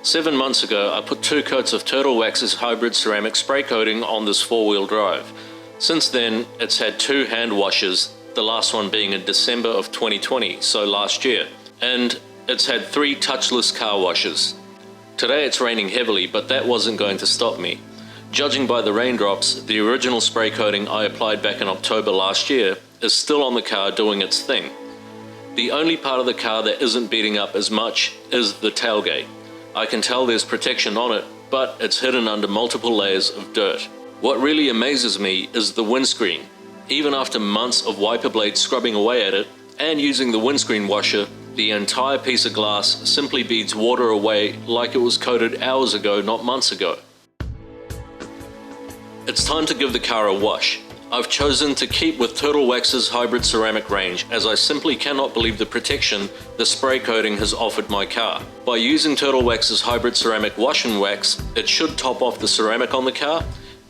7 months ago, I put 2 coats of Turtle Wax's hybrid ceramic spray coating on this 4-wheel drive. Since then, it's had 2 hand washes, the last one being in December of 2020, so last year. And it's had 3 touchless car washes. Today it's raining heavily, but that wasn't going to stop me. Judging by the raindrops, the original spray coating I applied back in October last year is still on the car doing its thing. The only part of the car that isn't beating up as much is the tailgate. I can tell there's protection on it, but it's hidden under multiple layers of dirt. What really amazes me is the windscreen. Even after months of wiper blades scrubbing away at it and using the windscreen washer, the entire piece of glass simply beads water away like it was coated hours ago, not months ago. It's time to give the car a wash. I've chosen to keep with Turtle Wax's hybrid ceramic range, as I simply cannot believe the protection the spray coating has offered my car. By using Turtle Wax's hybrid ceramic wash and wax, it should top off the ceramic on the car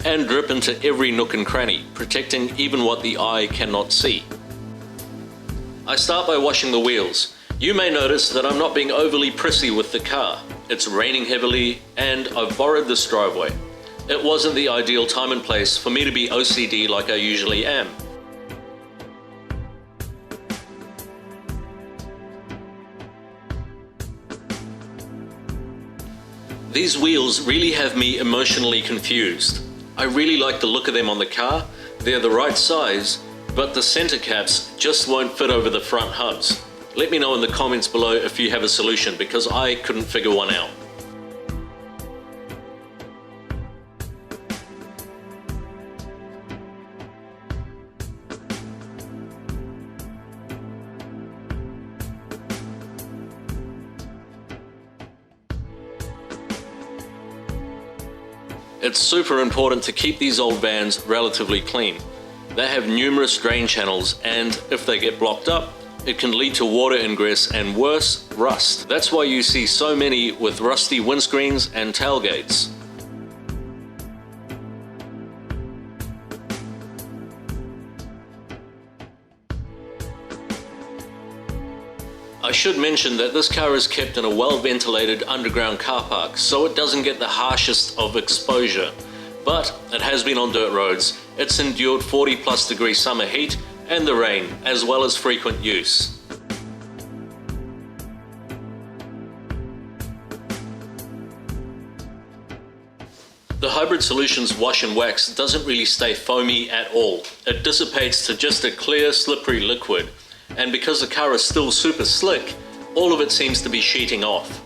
and drip into every nook and cranny, protecting even what the eye cannot see. I start by washing the wheels. You may notice that I'm not being overly prissy with the car. It's raining heavily and I've borrowed this driveway. It wasn't the ideal time and place for me to be OCD like I usually am. These wheels really have me emotionally confused. I really like the look of them on the car. They're the right size, but the center caps just won't fit over the front hubs. Let me know in the comments below if you have a solution, because I couldn't figure one out. It's super important to keep these old vans relatively clean. They have numerous drain channels, and if they get blocked up, it can lead to water ingress and worse, rust. That's why you see so many with rusty windscreens and tailgates. I should mention that this car is kept in a well-ventilated underground car park, so it doesn't get the harshest of exposure. But it has been on dirt roads. It's endured 40+ degree summer heat and the rain, as well as frequent use. The Hybrid Solutions wash and wax doesn't really stay foamy at all. It dissipates to just a clear, slippery liquid. And because the car is still super slick, all of it seems to be sheeting off.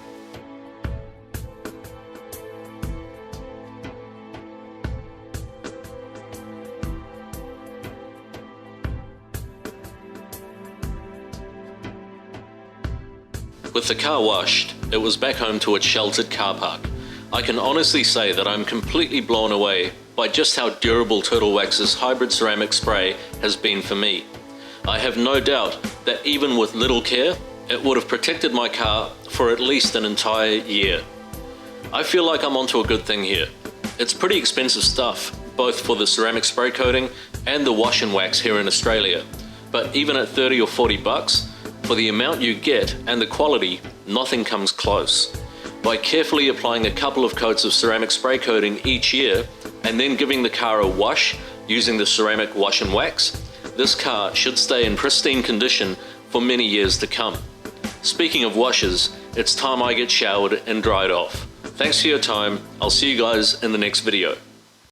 With the car washed, it was back home to its sheltered car park. I can honestly say that I'm completely blown away by just how durable Turtle Wax's hybrid ceramic spray has been for me. I have no doubt that even with little care, it would have protected my car for at least an entire year. I feel like I'm onto a good thing here. It's pretty expensive stuff, both for the ceramic spray coating and the wash and wax here in Australia. But even at 30 or 40 bucks, for the amount you get and the quality, nothing comes close. By carefully applying a couple of coats of ceramic spray coating each year and then giving the car a wash using the ceramic wash and wax, this car should stay in pristine condition for many years to come. Speaking of washes, it's time I get showered and dried off. Thanks for your time. I'll see you guys in the next video.